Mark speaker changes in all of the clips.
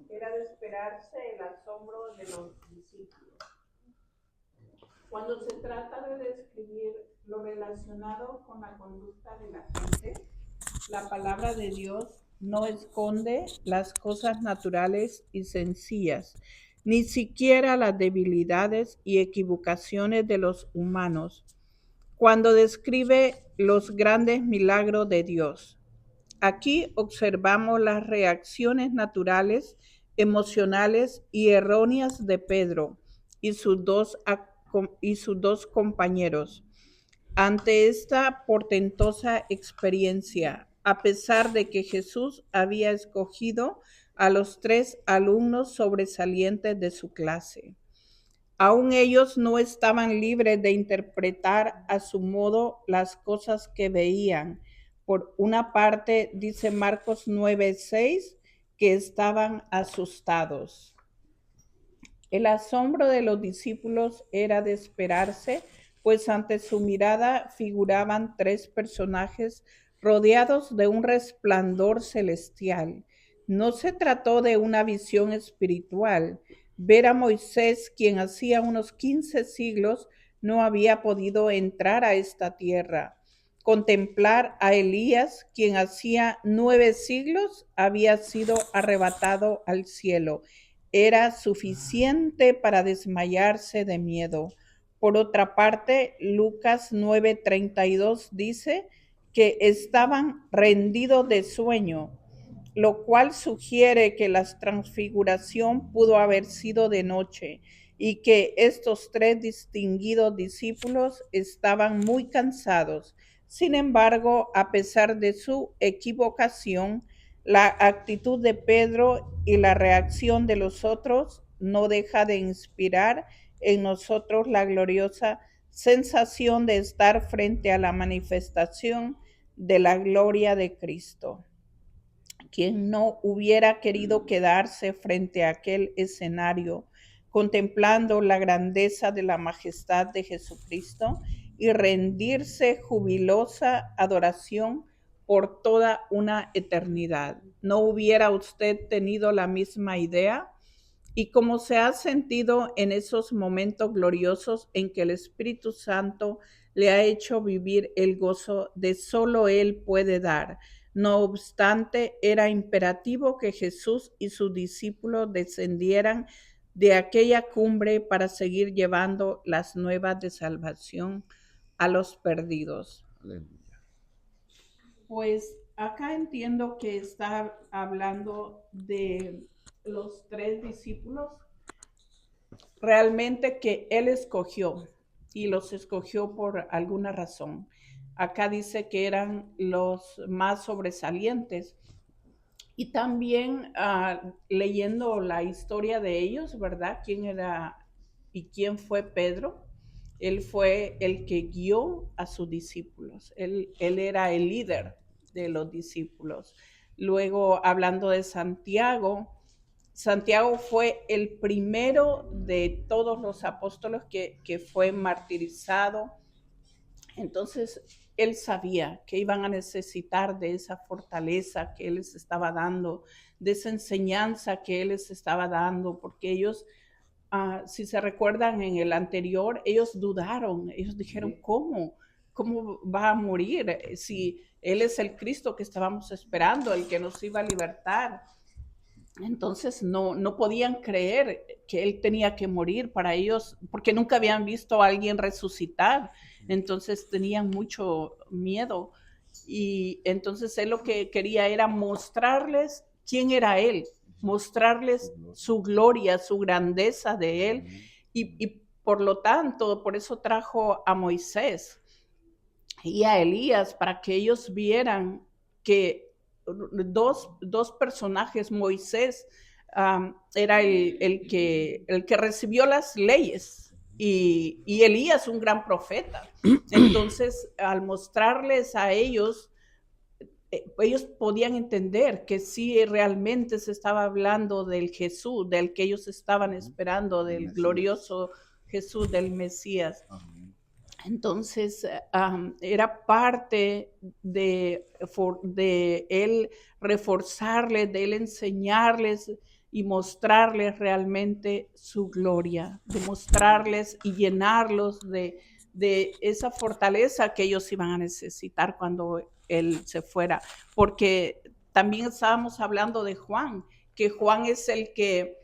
Speaker 1: Era de esperarse el asombro de los discípulos. Cuando se trata de describir lo relacionado con la conducta de la gente, la palabra de Dios no esconde las cosas naturales y sencillas, ni siquiera las debilidades y equivocaciones de los humanos. Cuando describe los grandes milagros de Dios, aquí observamos las reacciones naturales, emocionales y erróneas de Pedro y sus dos compañeros ante esta portentosa experiencia, a pesar de que Jesús había escogido a los 3 alumnos sobresalientes de su clase. Aún ellos no estaban libres de interpretar a su modo las cosas que veían. Por una parte, dice Marcos 9:6, que estaban asustados. El asombro de los discípulos era de esperarse, pues ante su mirada figuraban 3 personajes rodeados de un resplandor celestial. No se trató de una visión espiritual. Ver a Moisés, quien hacía unos 15 siglos no había podido entrar a esta tierra. Contemplar a Elías, quien hacía 9 siglos había sido arrebatado al cielo, era suficiente para desmayarse de miedo. Por otra parte, Lucas 9:32 dice que estaban rendidos de sueño, lo cual sugiere que la transfiguración pudo haber sido de noche y que estos 3 distinguidos discípulos estaban muy cansados. Sin embargo, a pesar de su equivocación, la actitud de Pedro y la reacción de los otros no deja de inspirar en nosotros la gloriosa sensación de estar frente a la manifestación de la gloria de Cristo. Quien no hubiera querido quedarse frente a aquel escenario, contemplando la grandeza de la majestad de Jesucristo y rendirse jubilosa adoración por toda una eternidad? ¿No hubiera usted tenido la misma idea? ¿Y cómo se ha sentido en esos momentos gloriosos en que el Espíritu Santo le ha hecho vivir el gozo de solo Él puede dar? No obstante, era imperativo que Jesús y sus discípulos descendieran de aquella cumbre para seguir llevando las nuevas de salvación a los perdidos.
Speaker 2: Aleluya.
Speaker 1: Pues acá entiendo que está hablando de los 3 discípulos realmente que Él escogió y los escogió por alguna razón. Acá dice que eran los más sobresalientes. Y también leyendo la historia de ellos, ¿verdad? ¿Quién era y quién fue Pedro? Él fue el que guió a sus discípulos. Él era el líder de los discípulos. Luego, hablando de Santiago, Santiago fue el primero de todos los apóstoles que fue martirizado. Entonces, él sabía que iban a necesitar de esa fortaleza que él les estaba dando, de esa enseñanza que él les estaba dando, porque ellos, si se recuerdan en el anterior, ellos dudaron, ellos dijeron, ¿cómo? ¿Cómo va a morir si él es el Cristo que estábamos esperando, el que nos iba a libertar? Entonces no podían creer que él tenía que morir para ellos, porque nunca habían visto a alguien resucitar. Entonces tenían mucho miedo. Y entonces él lo que quería era mostrarles quién era él, mostrarles su gloria, su grandeza de él. Y por lo tanto, por eso trajo a Moisés y a Elías, para que ellos vieran que dos personajes, Moisés era el que recibió las leyes y Elías un gran profeta. Entonces, al mostrarles a ellos, ellos podían entender que sí realmente se estaba hablando del Jesús, del que ellos estaban esperando, del glorioso Jesús, del Mesías. Entonces, era parte de él reforzarles, de él enseñarles y mostrarles realmente su gloria, de mostrarles y llenarlos de esa fortaleza que ellos iban a necesitar cuando Él se fuera. Porque también estábamos hablando de Juan, que Juan es el que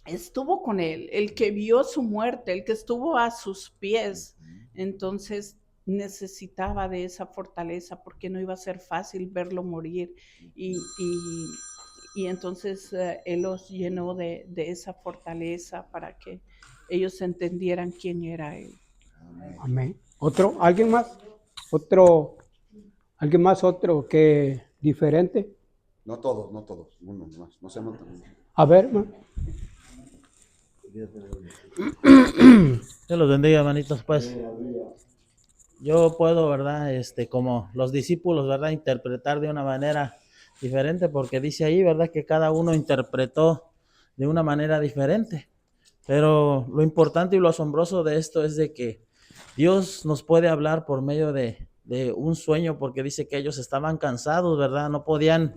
Speaker 1: estuvo con Él, el que vio su muerte, el que estuvo a sus pies. Entonces necesitaba de esa fortaleza porque no iba a ser fácil verlo morir. Y entonces Él los llenó de esa fortaleza para que ellos entendieran quién era Él.
Speaker 2: Amén. ¿Otro? ¿Alguien más? ¿Otro? ¿Alguien más? ¿Otro que diferente?
Speaker 3: No todos, uno más, no se montan.
Speaker 2: A ver, hermano.
Speaker 4: Dios los bendiga, hermanitos. Pues yo puedo, ¿verdad? Como los discípulos, ¿verdad? Interpretar de una manera diferente, porque dice ahí, ¿verdad? Que cada uno interpretó de una manera diferente. Pero lo importante y lo asombroso de esto es de que Dios nos puede hablar por medio de un sueño, porque dice que ellos estaban cansados, ¿verdad? No podían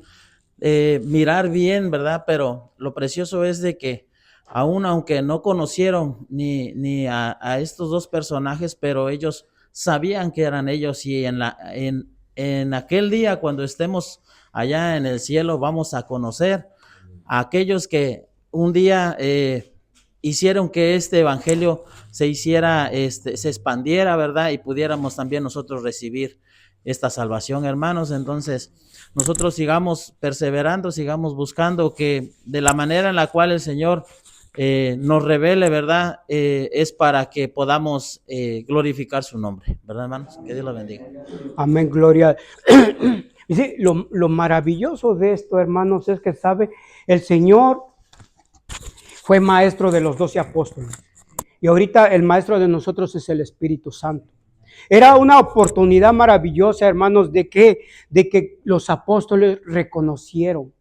Speaker 4: mirar bien, ¿verdad? Pero lo precioso es de que aún aunque no conocieron ni a estos dos personajes, pero ellos sabían que eran ellos, y en aquel día, cuando estemos allá en el cielo, vamos a conocer a aquellos que un día hicieron que este evangelio se hiciera, se expandiera, ¿verdad? Y pudiéramos también nosotros recibir esta salvación, hermanos. Entonces, nosotros sigamos perseverando, sigamos buscando que de la manera en la cual el Señor nos revele, ¿verdad? Es para que podamos glorificar su nombre, ¿verdad, hermanos? Que Dios los bendiga.
Speaker 2: Amén, gloria. Y sí, lo maravilloso de esto, hermanos, es que sabe, el Señor fue maestro de los 12 apóstoles. Y ahorita el maestro de nosotros es el Espíritu Santo. Era una oportunidad maravillosa, hermanos, de que los apóstoles reconocieron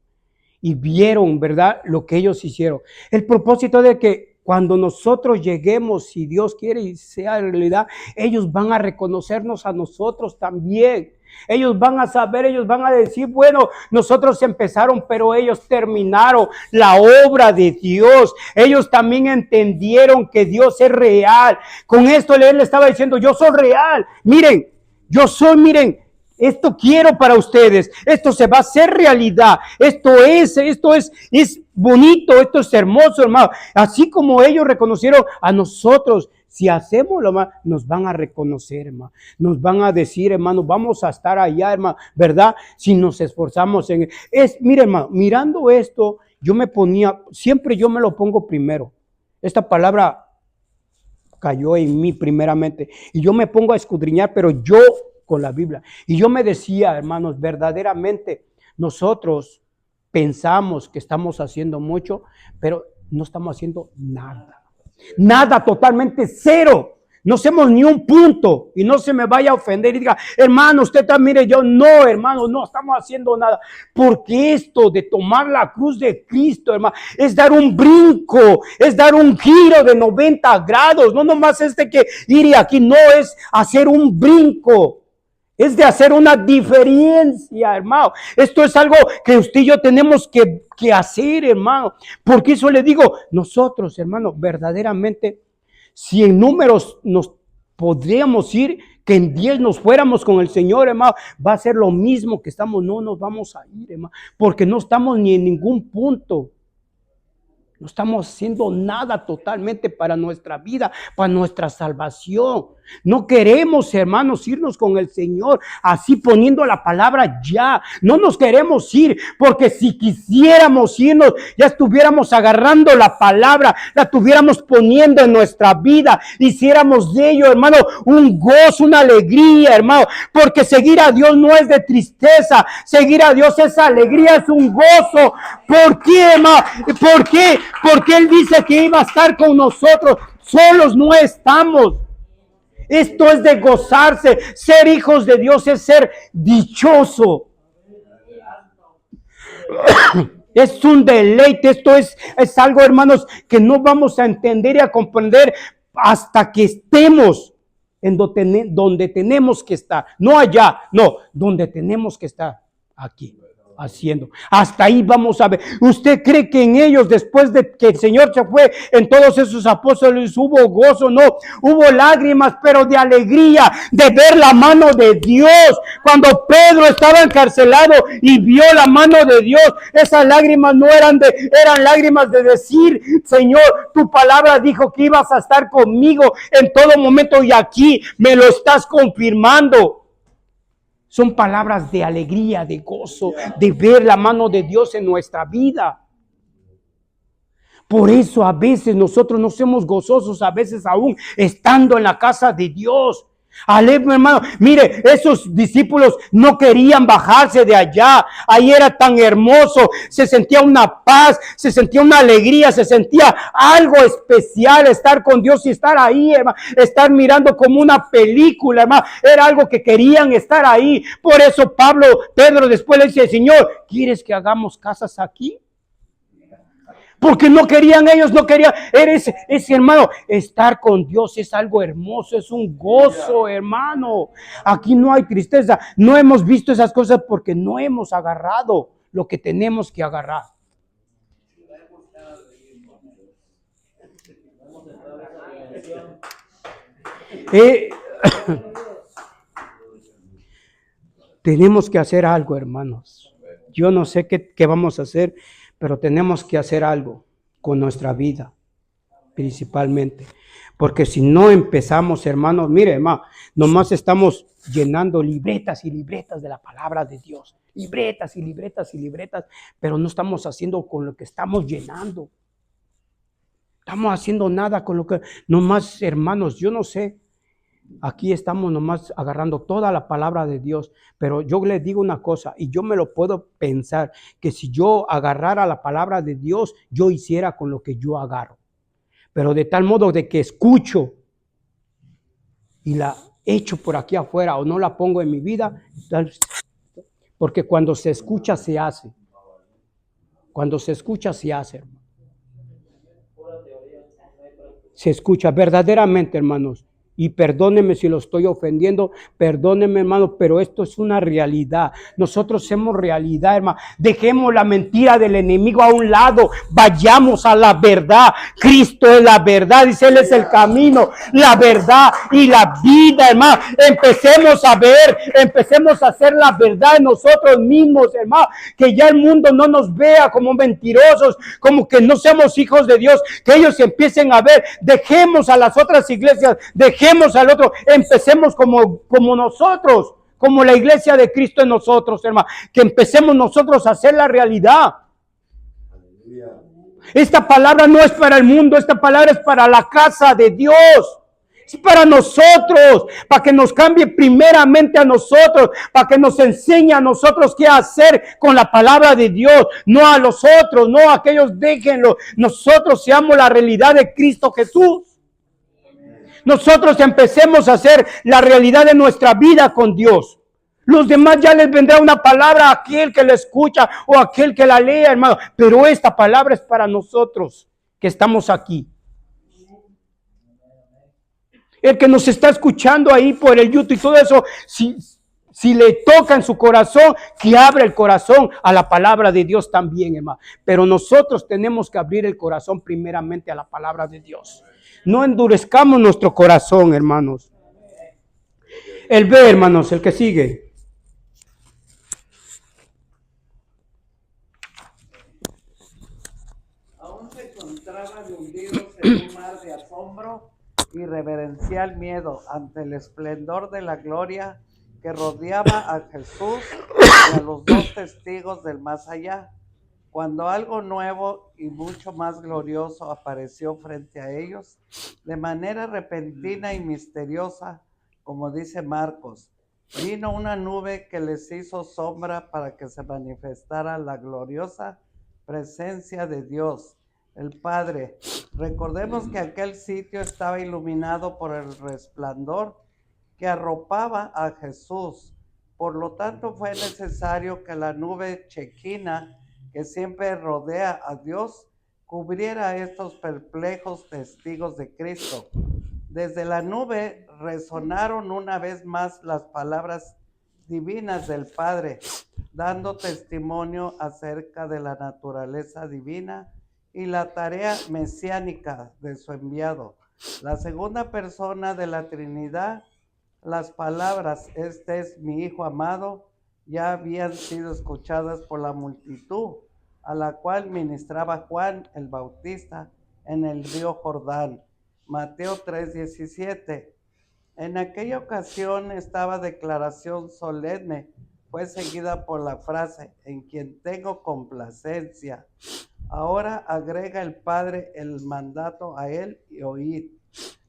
Speaker 2: y vieron, ¿verdad?, lo que ellos hicieron. El propósito de que cuando nosotros lleguemos, si Dios quiere y sea realidad, ellos van a reconocernos a nosotros también. Ellos van a saber, ellos van a decir, bueno, nosotros empezaron, pero ellos terminaron la obra de Dios. Ellos también entendieron que Dios es real. Con esto él le estaba diciendo, yo soy real. Miren, yo soy, miren, esto quiero para ustedes. Esto se va a hacer realidad. Esto es bonito, esto es hermoso, hermano. Así como ellos reconocieron a nosotros, si hacemos lo más, nos van a reconocer, hermano. Nos van a decir, hermano, vamos a estar allá, hermano, ¿verdad? Si nos esforzamos en... Mire, hermano, mirando esto, yo me ponía, siempre yo me lo pongo primero. Esta palabra cayó en mí primeramente. Y yo me pongo a escudriñar, pero yo con la Biblia. Y yo me decía, hermanos, verdaderamente nosotros pensamos que estamos haciendo mucho, pero no estamos haciendo nada. Nada, totalmente cero. No hacemos ni un punto. Y no se me vaya a ofender y diga, hermano, usted también, mire, yo no, hermano, no estamos haciendo nada. Porque esto de tomar la cruz de Cristo, hermano, es dar un brinco, es dar un giro de 90 grados. No nomás que ir y aquí, no, es hacer un brinco. Es de hacer una diferencia, hermano. Esto es algo que usted y yo tenemos que hacer, hermano. Porque eso le digo, nosotros, hermano, verdaderamente, si en números nos podríamos ir, que en 10 nos fuéramos con el Señor, hermano, va a ser lo mismo que estamos, no nos vamos a ir, hermano, porque no estamos ni en ningún punto. No estamos haciendo nada totalmente para nuestra vida, para nuestra salvación. No queremos, hermanos, irnos con el Señor así poniendo la palabra ya. No nos queremos ir porque si quisiéramos irnos, ya estuviéramos agarrando la palabra, la estuviéramos poniendo en nuestra vida. Hiciéramos de ello, hermano, un gozo, una alegría, hermano. Porque seguir a Dios no es de tristeza. Seguir a Dios es alegría, es un gozo. ¿Por qué, hermano? ¿Por qué? Porque Él dice que iba a estar con nosotros. Solos no estamos. Esto es de gozarse. Ser hijos de Dios es ser dichoso. Es un deleite. Esto es algo, hermanos, que no vamos a entender y a comprender hasta que estemos en donde tenemos que estar. No allá, no, donde tenemos que estar. Aquí. haciendo. Hasta ahí vamos a ver. ¿Usted cree que en ellos, después de que el Señor se fue, en todos esos apóstoles hubo gozo? No, hubo lágrimas, pero de alegría, de ver la mano de Dios. Cuando Pedro estaba encarcelado y vio la mano de Dios, esas lágrimas no eran lágrimas de decir: Señor, tu palabra dijo que ibas a estar conmigo en todo momento y aquí me lo estás confirmando. Son palabras de alegría, de gozo, de ver la mano de Dios en nuestra vida. Por eso a veces nosotros no somos gozosos, a veces aún estando en la casa de Dios. Aleluya, hermano. Mire, esos discípulos no querían bajarse de allá. Ahí era tan hermoso. Se sentía una paz, se sentía una alegría, se sentía algo especial estar con Dios y estar ahí, hermano. Estar mirando como una película, hermano. Era algo que querían estar ahí. Por eso Pedro después le dice: Señor, ¿quieres que hagamos casas aquí? Porque no querían, ellos no querían. Ese hermano, estar con Dios es algo hermoso, es un gozo, hermano. Aquí no hay tristeza. No hemos visto esas cosas porque no hemos agarrado lo que tenemos que agarrar. Tenemos que hacer algo, hermanos. Yo no sé qué vamos a hacer, pero tenemos que hacer algo con nuestra vida, principalmente. Porque si no empezamos, hermanos, mire, hermano, nomás estamos llenando libretas y libretas de la palabra de Dios. Libretas y libretas y libretas, pero no estamos haciendo con lo que estamos llenando. Estamos haciendo nada con lo que, nomás, hermanos, yo no sé. Aquí estamos nomás agarrando toda la palabra de Dios, pero yo les digo una cosa, y yo me lo puedo pensar, que si yo agarrara la palabra de Dios, yo hiciera con lo que yo agarro, pero de tal modo de que escucho y la echo por aquí afuera o no la pongo en mi vida, porque cuando se escucha se hace, cuando se escucha se hace, hermano. Se escucha verdaderamente, hermanos. Y perdónenme si lo estoy ofendiendo, perdónenme, hermano, pero esto es una realidad. Nosotros somos realidad, hermano. Dejemos la mentira del enemigo a un lado, vayamos a la verdad. Cristo es la verdad, dice: Él es el camino, la verdad y la vida, hermano. Empecemos a ver, empecemos a hacer la verdad en nosotros mismos, hermano. Que ya el mundo no nos vea como mentirosos, como que no seamos hijos de Dios, que ellos empiecen a ver. Dejemos a las otras iglesias, dejemos al otro, empecemos como nosotros, como la iglesia de Cristo en nosotros, hermano, que empecemos nosotros a hacer la realidad. Esta palabra no es para el mundo, esta palabra es para la casa de Dios, es para nosotros, para que nos cambie primeramente a nosotros, para que nos enseñe a nosotros qué hacer con la palabra de Dios, no a los otros, no a aquellos, déjenlo, nosotros seamos la realidad de Cristo Jesús. Nosotros empecemos a hacer la realidad de nuestra vida con Dios. Los demás ya les vendrá una palabra a aquel que la escucha o a aquel que la lea, hermano. Pero esta palabra es para nosotros que estamos aquí. El que nos está escuchando ahí por el YouTube y todo eso, si le toca en su corazón, que abra el corazón a la palabra de Dios también, hermano. Pero nosotros tenemos que abrir el corazón primeramente a la palabra de Dios. No endurezcamos nuestro corazón, hermanos. El B, hermanos, el que sigue.
Speaker 5: Aún se encontraban hundidos en un mar de asombro y reverencial miedo ante el esplendor de la gloria que rodeaba a Jesús y a los dos testigos del más allá, cuando algo nuevo y mucho más glorioso apareció frente a ellos, de manera repentina y misteriosa, como dice Marcos. Vino una nube que les hizo sombra para que se manifestara la gloriosa presencia de Dios, el Padre. Recordemos que aquel sitio estaba iluminado por el resplandor que arropaba a Jesús. Por lo tanto, fue necesario que la nube chequina que siempre rodea a Dios cubriera a estos perplejos testigos de Cristo. Desde la nube resonaron una vez más las palabras divinas del Padre. dando testimonio acerca de la naturaleza divina y la tarea mesiánica de su enviado. La segunda persona de la Trinidad, las palabras, este es mi Hijo amado, ya habían sido escuchadas por la multitud, a la cual ministraba Juan el Bautista en el río Jordán. Mateo 3:17. En aquella ocasión esta declaración solemne fue seguida por la frase, en quien tengo complacencia. Ahora agrega el Padre el mandato a él y oíd.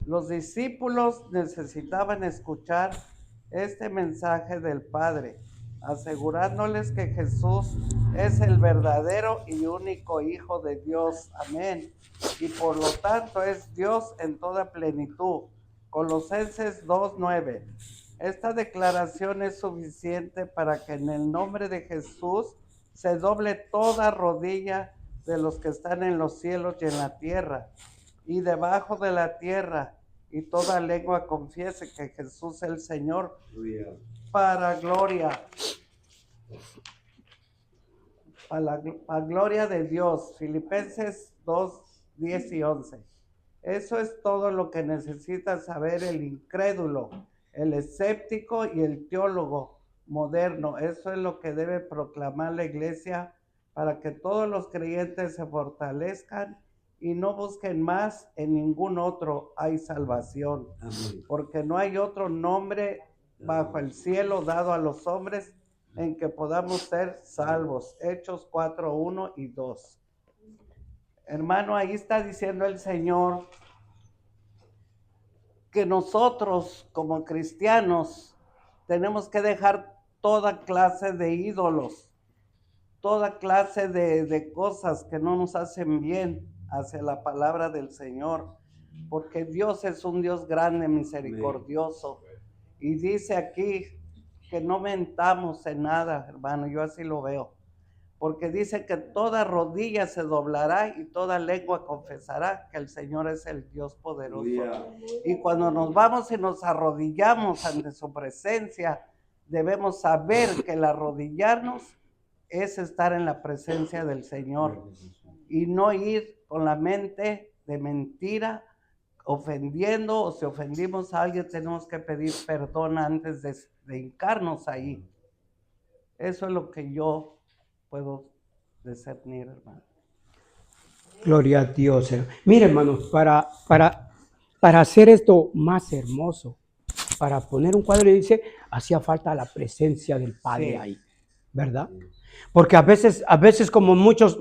Speaker 5: Los discípulos necesitaban escuchar este mensaje del Padre, asegurándoles que Jesús es el verdadero y único Hijo de Dios. Amén. Y por lo tanto es Dios en toda plenitud. Colosenses 2:9. Esta declaración es suficiente para que en el nombre de Jesús se doble toda rodilla de los que están en los cielos y en la tierra y debajo de la tierra, y toda lengua confiese que Jesús es el Señor, para gloria de Dios. Filipenses 2:10 y 11. Eso es todo lo que necesita saber el incrédulo, el escéptico y el teólogo moderno. Eso es lo que debe proclamar la iglesia para que todos los creyentes se fortalezcan y no busquen más en ningún otro. Hay salvación. Amén. Porque no hay otro nombre bajo el cielo dado a los hombres en que podamos ser salvos. Hechos 4:1 y 2. Hermano, ahí está diciendo el Señor que nosotros como cristianos tenemos que dejar toda clase de ídolos, toda clase de cosas que no nos hacen bien hacia la palabra del Señor, porque Dios es un Dios grande, misericordioso. Y dice aquí que no mentamos en nada, hermano, yo así lo veo. Porque dice que toda rodilla se doblará y toda lengua confesará que el Señor es el Dios poderoso. Y cuando nos vamos y nos arrodillamos ante su presencia, debemos saber que el arrodillarnos es estar en la presencia del Señor y no ir con la mente de mentira, ofendiendo, o si ofendimos a alguien tenemos que pedir perdón antes de hincarnos ahí. Eso es lo que yo puedo discernir, hermano.
Speaker 2: Gloria a Dios. Mire, hermanos, para hacer esto más hermoso, para poner un cuadro, dice, hacía falta la presencia del Padre ahí, ¿verdad? Porque a veces como muchos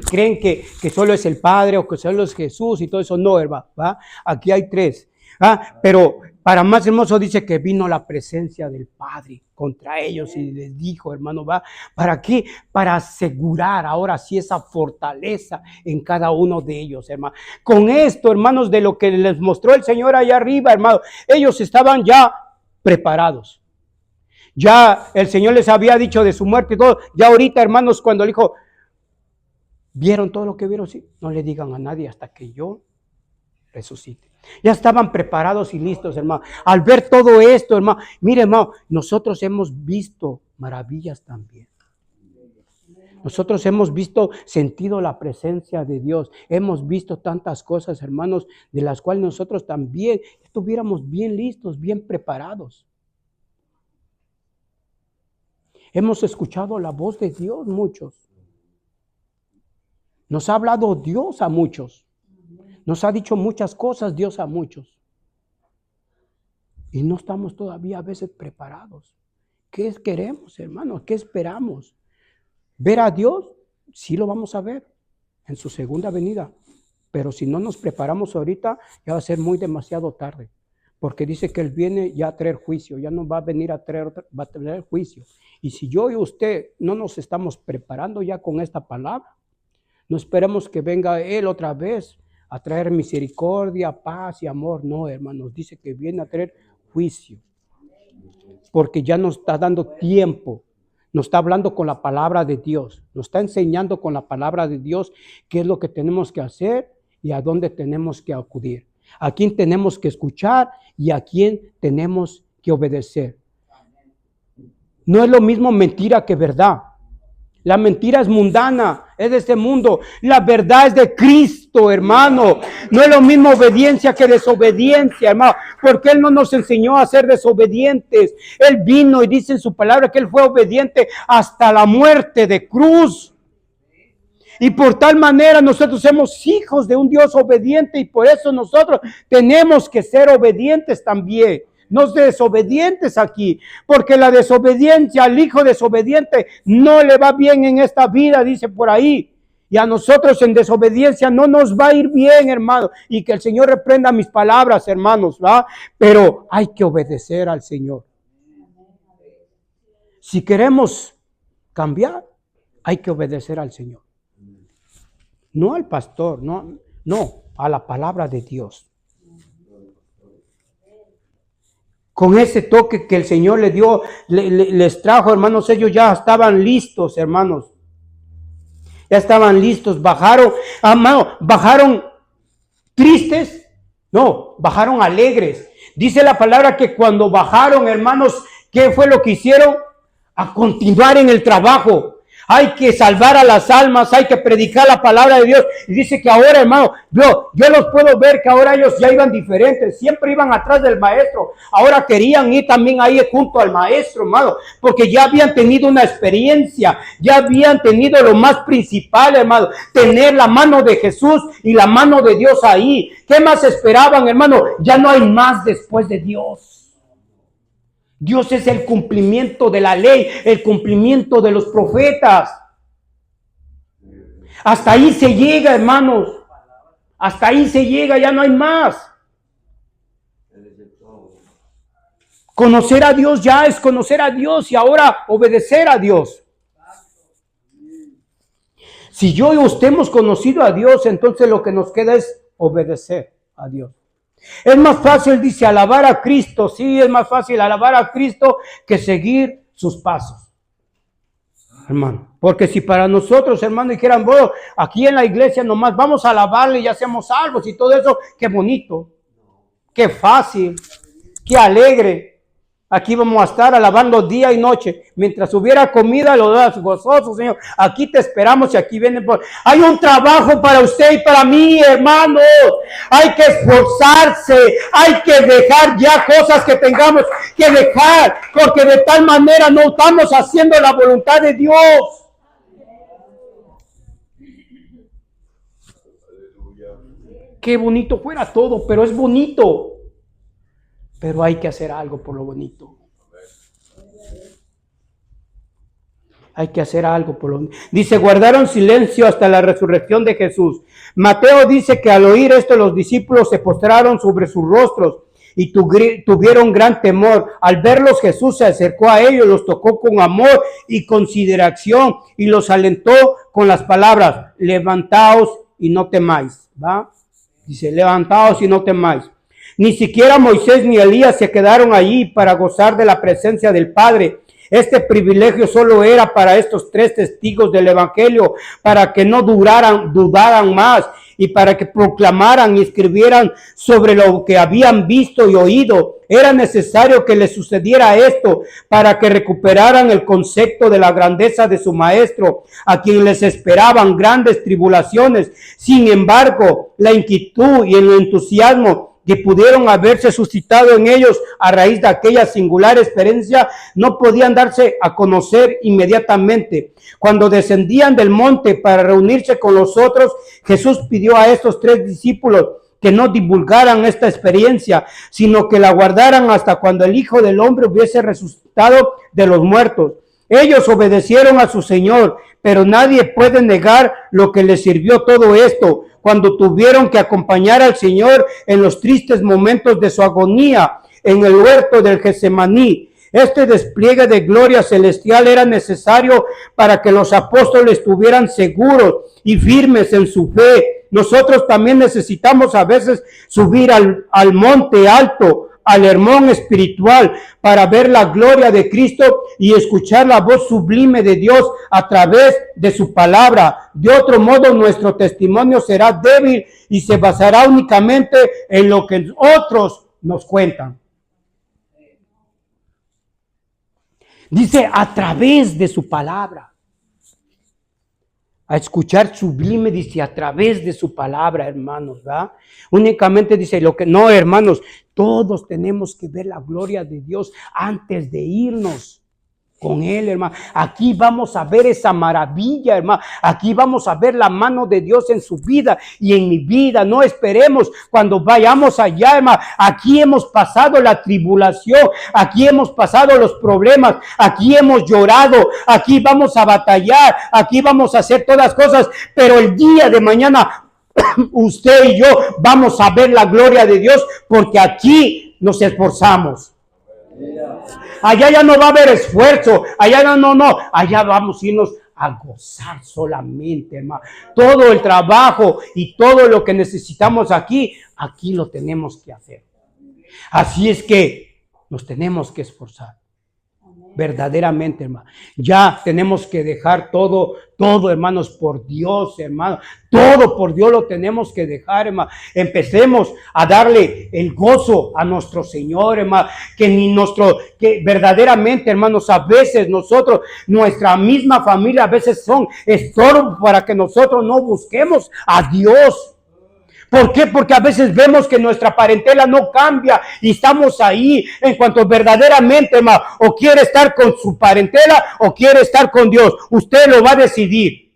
Speaker 2: creen que solo es el Padre o que solo es Jesús y todo eso, no, ¿verdad? Aquí hay tres. Pero para más hermoso dice que vino la presencia del Padre contra ellos y les dijo, hermano, ¿para qué? Para asegurar ahora sí esa fortaleza en cada uno de ellos, hermano. Con esto, hermanos, de lo que les mostró el Señor allá arriba, hermano, ellos estaban ya preparados. Ya el Señor les había dicho de su muerte y todo. Ya ahorita, hermanos, cuando le dijo, ¿vieron todo lo que vieron? Sí, no le digan a nadie hasta que yo resucite. Ya estaban preparados y listos, hermano. Al ver todo esto, hermano, mire, hermano, nosotros hemos visto maravillas también. Nosotros hemos sentido la presencia de Dios. Hemos visto tantas cosas, hermanos, de las cuales nosotros también estuviéramos bien listos, bien preparados. Hemos escuchado la voz de Dios muchos. Nos ha hablado Dios a muchos. Nos ha dicho muchas cosas Dios a muchos. Y no estamos todavía a veces preparados. ¿Qué queremos, hermanos? ¿Qué esperamos? ¿Ver a Dios? Sí lo vamos a ver en su segunda venida. Pero si no nos preparamos ahorita, ya va a ser demasiado tarde. Porque dice que Él viene ya a traer juicio. Ya no va a venir va a traer juicio. Y si yo y usted no nos estamos preparando ya con esta palabra, no esperemos que venga Él otra vez a traer misericordia, paz y amor. No, hermanos, dice que viene a traer juicio. Porque ya nos está dando tiempo. Nos está hablando con la palabra de Dios. Nos está enseñando con la palabra de Dios qué es lo que tenemos que hacer y a dónde tenemos que acudir. A quién tenemos que escuchar y a quién tenemos que obedecer. No es lo mismo mentira que verdad. La mentira es mundana, es de este mundo. La verdad es de Cristo, hermano. No es lo mismo obediencia que desobediencia, hermano. Porque Él no nos enseñó a ser desobedientes. Él vino y dice en su palabra que Él fue obediente hasta la muerte de cruz. Y por tal manera nosotros somos hijos de un Dios obediente y por eso nosotros tenemos que ser obedientes también. No desobedientes aquí, porque la desobediencia, al hijo desobediente no le va bien en esta vida, dice por ahí. Y a nosotros en desobediencia no nos va a ir bien, hermano. Y que el Señor reprenda mis palabras, hermanos, ¿va? Pero hay que obedecer al Señor. Si queremos cambiar, hay que obedecer al Señor. No al pastor, no, a la palabra de Dios. Con ese toque que el Señor le dio, les trajo, hermanos, ellos ya estaban listos, hermanos. Ya estaban listos, bajaron, bajaron tristes, no, bajaron alegres. Dice la palabra que cuando bajaron, hermanos, ¿qué fue lo que hicieron? A continuar en el trabajo. Hay que salvar a las almas, hay que predicar la palabra de Dios. Y dice que ahora, hermano, yo los puedo ver que ahora ellos ya iban diferentes. Siempre iban atrás del maestro. Ahora querían ir también ahí junto al maestro, hermano. Porque ya habían tenido una experiencia. Ya habían tenido lo más principal, hermano. Tener la mano de Jesús y la mano de Dios ahí. ¿Qué más esperaban, hermano? Ya no hay más después de Dios. Dios es el cumplimiento de la ley, el cumplimiento de los profetas. Hasta ahí se llega, hermanos. Hasta ahí se llega, ya no hay más. Conocer a Dios ya es conocer a Dios y ahora obedecer a Dios. Si yo y usted hemos conocido a Dios, entonces lo que nos queda es obedecer a Dios. Es más fácil, dice, alabar a Cristo. Sí, es más fácil alabar a Cristo que seguir sus pasos, hermano. Porque si para nosotros, hermano, dijeran, bueno, aquí en la iglesia nomás vamos a alabarle y hacemos salvos y todo eso, qué bonito, qué fácil, qué alegre. Aquí vamos a estar alabando día y noche. Mientras hubiera comida, lo das gozoso, Señor. Aquí te esperamos y aquí vienen por... Hay un trabajo para usted y para mí, hermanos. Hay que esforzarse. Hay que dejar ya cosas que tengamos que dejar. Porque de tal manera no estamos haciendo la voluntad de Dios. Qué bonito fuera todo, pero es bonito. Pero hay que hacer algo por lo bonito. Hay que hacer algo por lo bonito. Dice, guardaron silencio hasta la resurrección de Jesús. Mateo dice que al oír esto los discípulos se postraron sobre sus rostros y tuvieron gran temor. Al verlos Jesús se acercó a ellos, los tocó con amor y consideración y los alentó con las palabras, levantaos y no temáis. ¿Va? Dice, levantaos y no temáis. Ni siquiera Moisés ni Elías se quedaron allí para gozar de la presencia del Padre. Este privilegio solo era para estos 3 testigos del Evangelio, para que no dudaran más y para que proclamaran y escribieran sobre lo que habían visto y oído. Era necesario que les sucediera esto para que recuperaran el concepto de la grandeza de su maestro, a quien les esperaban grandes tribulaciones. Sin embargo, la inquietud y el entusiasmo que pudieron haberse suscitado en ellos a raíz de aquella singular experiencia no podían darse a conocer inmediatamente. Cuando descendían del monte para reunirse con los otros, Jesús pidió a estos 3 discípulos que no divulgaran esta experiencia, sino que la guardaran hasta cuando el Hijo del Hombre hubiese resucitado de los muertos. Ellos obedecieron a su Señor, pero nadie puede negar lo que les sirvió todo esto cuando tuvieron que acompañar al Señor en los tristes momentos de su agonía en el huerto del Getsemaní. Este despliegue de gloria celestial era necesario para que los apóstoles estuvieran seguros y firmes en su fe. Nosotros también necesitamos a veces subir al monte alto, al Hermón espiritual, para ver la gloria de Cristo y escuchar la voz sublime de Dios a través de su palabra. De otro modo, nuestro testimonio será débil y se basará únicamente en lo que otros nos cuentan. Dice, a través de su palabra. A escuchar sublime, dice, a través de su palabra, hermanos, ¿verdad? Únicamente dice lo que, no, hermanos, todos tenemos que ver la gloria de Dios antes de irnos con Él, hermano. Aquí vamos a ver esa maravilla, hermano. Aquí vamos a ver la mano de Dios en su vida y en mi vida. No esperemos cuando vayamos allá, hermano. Aquí hemos pasado la tribulación, aquí hemos pasado los problemas, aquí hemos llorado, aquí vamos a batallar, aquí vamos a hacer todas las cosas, pero el día de mañana usted y yo vamos a ver la gloria de Dios porque aquí nos esforzamos. Allá ya no va a haber esfuerzo, allá no, allá vamos a irnos a gozar solamente, hermano. Todo el trabajo y todo lo que necesitamos aquí lo tenemos que hacer. Así es que nos tenemos que esforzar. Verdaderamente, hermano. Ya tenemos que dejar todo, hermanos, por Dios, hermano. Todo por Dios lo tenemos que dejar, hermano. Empecemos a darle el gozo a nuestro Señor, hermano. Que verdaderamente, hermanos, a veces nosotros, nuestra misma familia, a veces son estorbo para que nosotros no busquemos a Dios. ¿Por qué? Porque a veces vemos que nuestra parentela no cambia y estamos ahí en cuanto verdaderamente, hermano, o quiere estar con su parentela o quiere estar con Dios. Usted lo va a decidir.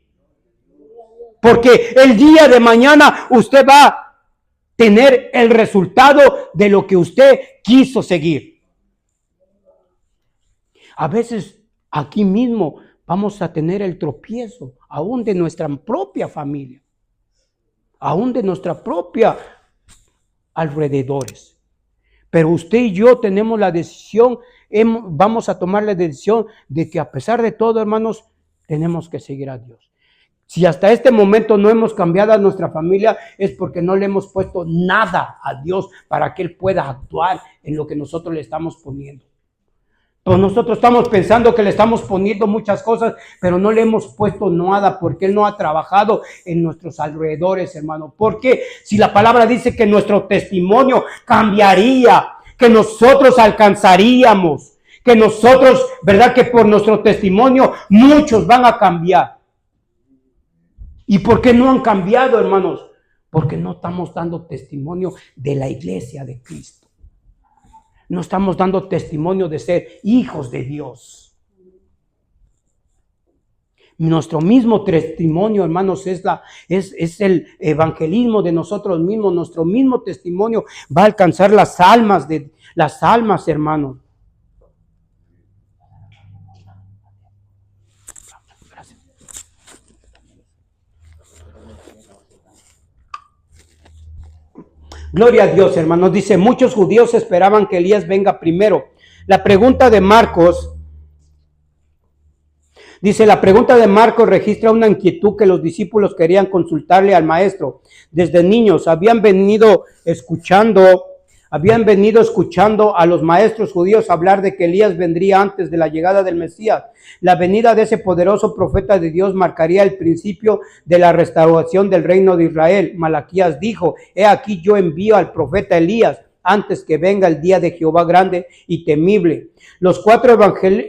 Speaker 2: Porque el día de mañana usted va a tener el resultado de lo que usted quiso seguir. A veces aquí mismo vamos a tener el tropiezo aún de nuestra propia familia. Aún de nuestra propia alrededores. Pero usted y yo tenemos la decisión, vamos a tomar la decisión de que a pesar de todo, hermanos, tenemos que seguir a Dios. Si hasta este momento no hemos cambiado a nuestra familia, es porque no le hemos puesto nada a Dios para que Él pueda actuar en lo que nosotros le estamos poniendo. Pues nosotros estamos pensando que le estamos poniendo muchas cosas, pero no le hemos puesto nada porque Él no ha trabajado en nuestros alrededores, hermano. Porque si la palabra dice que nuestro testimonio cambiaría, que nosotros alcanzaríamos, que nosotros, ¿verdad? Que por nuestro testimonio muchos van a cambiar. ¿Y por qué no han cambiado, hermanos? Porque no estamos dando testimonio de la iglesia de Cristo. No estamos dando testimonio de ser hijos de Dios. Nuestro mismo testimonio, hermanos, es el evangelismo de nosotros mismos. Nuestro mismo testimonio va a alcanzar las almas, hermanos. Gracias. Gloria a Dios, hermanos. Dice, muchos judíos esperaban que Elías venga primero. La pregunta de Marcos registra una inquietud que los discípulos querían consultarle al maestro. Desde niños habían venido escuchando a los maestros judíos hablar de que Elías vendría antes de la llegada del Mesías. La venida de ese poderoso profeta de Dios marcaría el principio de la restauración del reino de Israel. Malaquías dijo, he aquí yo envío al profeta Elías antes que venga el día de Jehová grande y temible. Los 4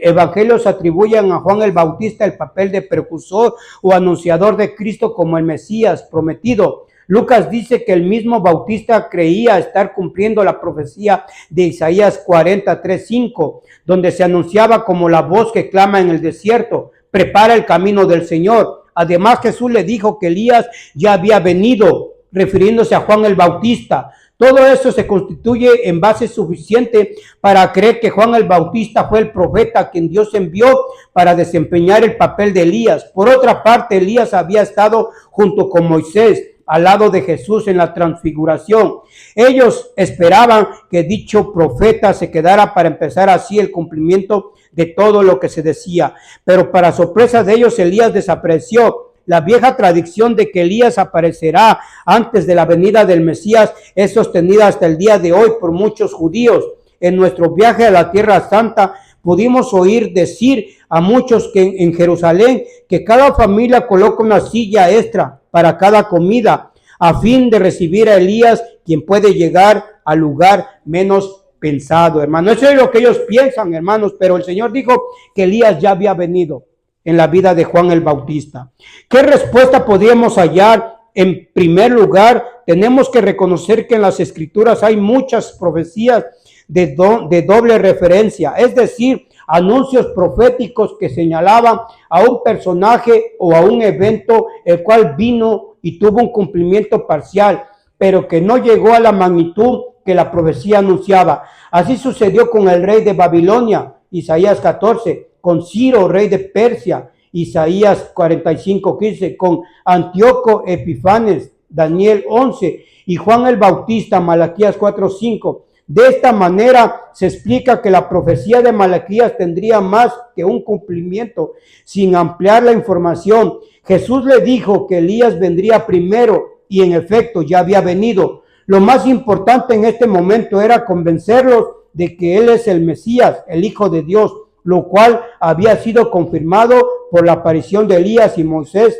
Speaker 2: evangelios atribuyen a Juan el Bautista el papel de precursor o anunciador de Cristo como el Mesías prometido. Lucas dice que el mismo Bautista creía estar cumpliendo la profecía de Isaías 43:5, donde se anunciaba como la voz que clama en el desierto, prepara el camino del Señor. Además, Jesús le dijo que Elías ya había venido, refiriéndose a Juan el Bautista. Todo eso se constituye en base suficiente para creer que Juan el Bautista fue el profeta a quien Dios envió para desempeñar el papel de Elías. Por otra parte, Elías había estado junto con Moisés al lado de Jesús en la transfiguración. Ellos esperaban que dicho profeta se quedara para empezar así el cumplimiento de todo lo que se decía. Pero para sorpresa de ellos, Elías desapareció. La vieja tradición de que Elías aparecerá antes de la venida del Mesías es sostenida hasta el día de hoy por muchos judíos. En nuestro viaje a la Tierra Santa pudimos oír decir a muchos que en Jerusalén que cada familia coloca una silla extra para cada comida a fin de recibir a Elías, quien puede llegar al lugar menos pensado, hermano. Eso es lo que ellos piensan, hermanos, pero el Señor dijo que Elías ya había venido en la vida de Juan el Bautista. ¿Qué respuesta podríamos hallar? En primer lugar, tenemos que reconocer que en las Escrituras hay muchas profecías de doble referencia, es decir, anuncios proféticos que señalaban a un personaje o a un evento el cual vino y tuvo un cumplimiento parcial, pero que no llegó a la magnitud que la profecía anunciaba. Así sucedió con el rey de Babilonia, Isaías 14, con Ciro, rey de Persia, Isaías 45:15, con Antíoco Epifanes, Daniel 11, y Juan el Bautista, Malaquías 4:5. De esta manera se explica que la profecía de Malaquías tendría más que un cumplimiento, sin ampliar la información. Jesús le dijo que Elías vendría primero y en efecto ya había venido. Lo más importante en este momento era convencerlos de que Él es el Mesías, el Hijo de Dios, lo cual había sido confirmado por la aparición de Elías y Moisés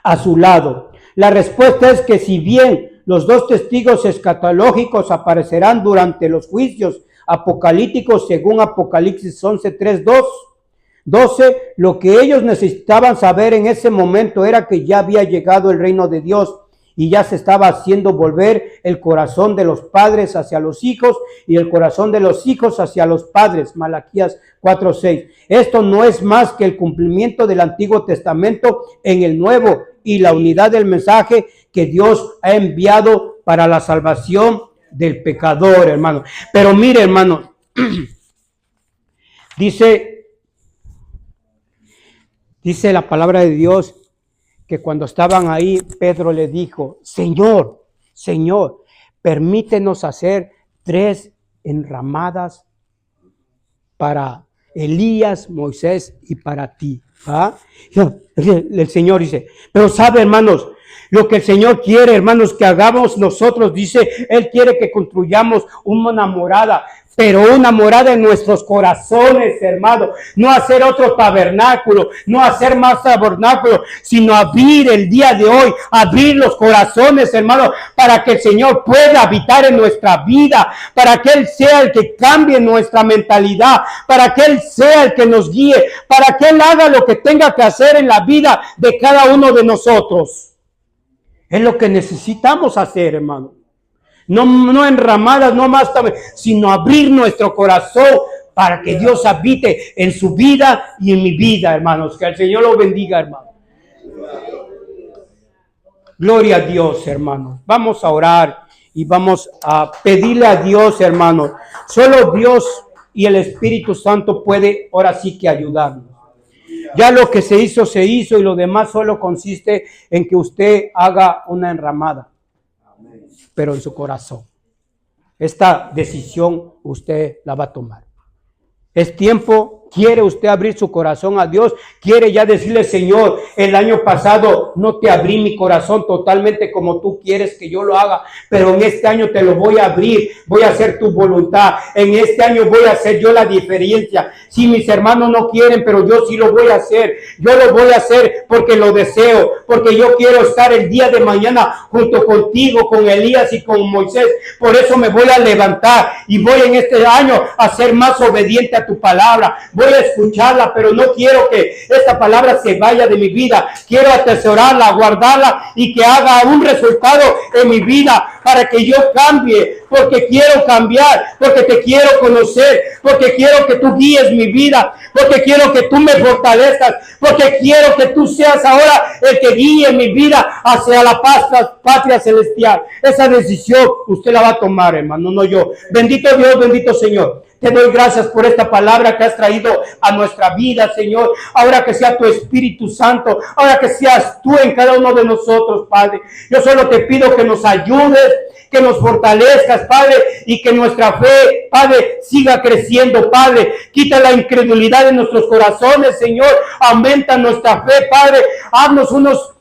Speaker 2: a su lado. La respuesta es que si bien los dos testigos escatológicos aparecerán durante los juicios apocalípticos según Apocalipsis 11:3-12, lo que ellos necesitaban saber en ese momento era que ya había llegado el reino de Dios y ya se estaba haciendo volver el corazón de los padres hacia los hijos y el corazón de los hijos hacia los padres, Malaquías 4:6. Esto no es más que el cumplimiento del Antiguo Testamento en el Nuevo y la unidad del mensaje que Dios ha enviado para la salvación del pecador, hermano. Pero mire, hermano, dice la palabra de Dios que cuando estaban ahí, Pedro le dijo: Señor, permítenos hacer 3 enramadas para Elías, Moisés y para ti. ¿Ah? El Señor dice, pero sabe, hermanos, lo que el Señor quiere, hermanos, que hagamos nosotros, dice, Él quiere que construyamos una morada, pero una morada en nuestros corazones, hermano. No hacer otro tabernáculo, no hacer más tabernáculo, sino abrir el día de hoy, abrir los corazones, hermano, para que el Señor pueda habitar en nuestra vida, para que Él sea el que cambie nuestra mentalidad, para que Él sea el que nos guíe, para que Él haga lo que tenga que hacer en la vida de cada uno de nosotros. Es lo que necesitamos hacer, hermano. No enramadas, no más, sino abrir nuestro corazón para que Dios habite en su vida y en mi vida, hermanos. Que el Señor lo bendiga, hermano. Gloria a Dios, hermanos. Vamos a orar y vamos a pedirle a Dios, hermanos. Solo Dios y el Espíritu Santo puede ahora sí que ayudarnos. Ya lo que se hizo y lo demás solo consiste en que usted haga una enramada, pero en su corazón. Esta decisión usted la va a tomar. Es tiempo. ¿Quiere usted abrir su corazón a Dios? ¿Quiere ya decirle, Señor, el año pasado no te abrí mi corazón totalmente como tú quieres que yo lo haga, pero en este año te lo voy a abrir, voy a hacer tu voluntad, en este año voy a hacer yo la diferencia? Si mis hermanos no quieren, pero yo sí lo voy a hacer, yo lo voy a hacer porque lo deseo, porque yo quiero estar el día de mañana junto contigo, con Elías y con Moisés. Por eso me voy a levantar y voy en este año a ser más obediente a tu palabra. Voy a escucharla, pero no quiero que esta palabra se vaya de mi vida. Quiero atesorarla, guardarla y que haga un resultado en mi vida para que yo cambie, porque quiero cambiar, porque te quiero conocer, porque quiero que tú guíes mi vida, porque quiero que tú me fortalezcas, porque quiero que tú seas ahora el que guíe mi vida hacia la patria celestial. Esa decisión usted la va a tomar, hermano, no yo. Bendito Dios, bendito Señor. Te doy gracias por esta palabra que has traído a nuestra vida, Señor. Ahora que sea tu Espíritu Santo, ahora que seas tú en cada uno de nosotros, Padre. Yo solo te pido que nos ayudes, que nos fortalezcas, Padre, y que nuestra fe, Padre, siga creciendo, Padre. Quita la incredulidad de nuestros corazones, Señor. Aumenta nuestra fe, Padre. Haznos unos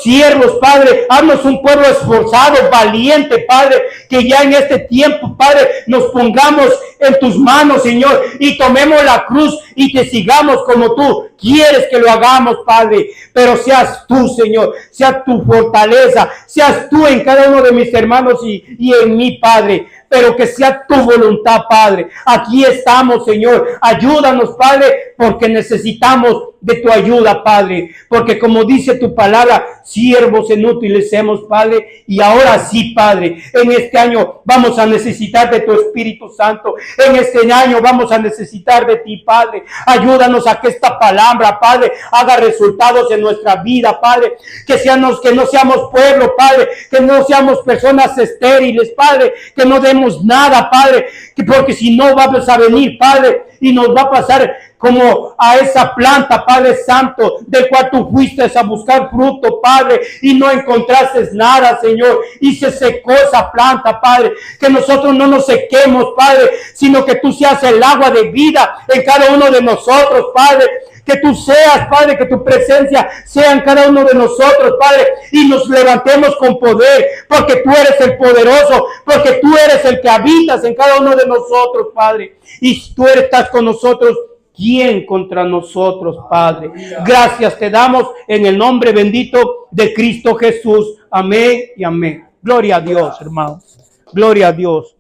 Speaker 2: siervos, Padre, haznos un pueblo esforzado, valiente, Padre, que ya en este tiempo, Padre, nos pongamos en tus manos, Señor, y tomemos la cruz y te sigamos como tú quieres que lo hagamos, Padre. Pero seas tú, Señor, sea tu fortaleza, seas tú en cada uno de mis hermanos y en mí, Padre. pero que sea tu voluntad, Padre. Aquí estamos, Señor. Ayúdanos, Padre, porque necesitamos de tu ayuda, Padre, porque como dice tu palabra, siervos inútiles hemos, Padre, y ahora sí, Padre, en este año vamos a necesitar de tu Espíritu Santo, en este año vamos a necesitar de ti, Padre. Ayúdanos a que esta palabra, Padre, haga resultados en nuestra vida, Padre, que no seamos pueblo, Padre, que no seamos personas estériles, Padre, que no demos nada, Padre, porque si no vamos a venir, Padre, y nos va a pasar como a esa planta, Padre Santo, del cual tú fuiste a buscar fruto, Padre, y no encontraste nada, Señor, y se secó esa planta, Padre. Que nosotros no nos sequemos, Padre, sino que tú seas el agua de vida en cada uno de nosotros, Padre. Que tú seas, Padre, que tu presencia sea en cada uno de nosotros, Padre, y nos levantemos con poder, porque tú eres el poderoso, porque tú eres el que habitas en cada uno de nosotros, Padre, y tú estás con nosotros. ¿Quién contra nosotros, Padre? Gracias te damos en el nombre bendito de Cristo Jesús. Amén y amén. Gloria a Dios, hermano. Gloria a Dios.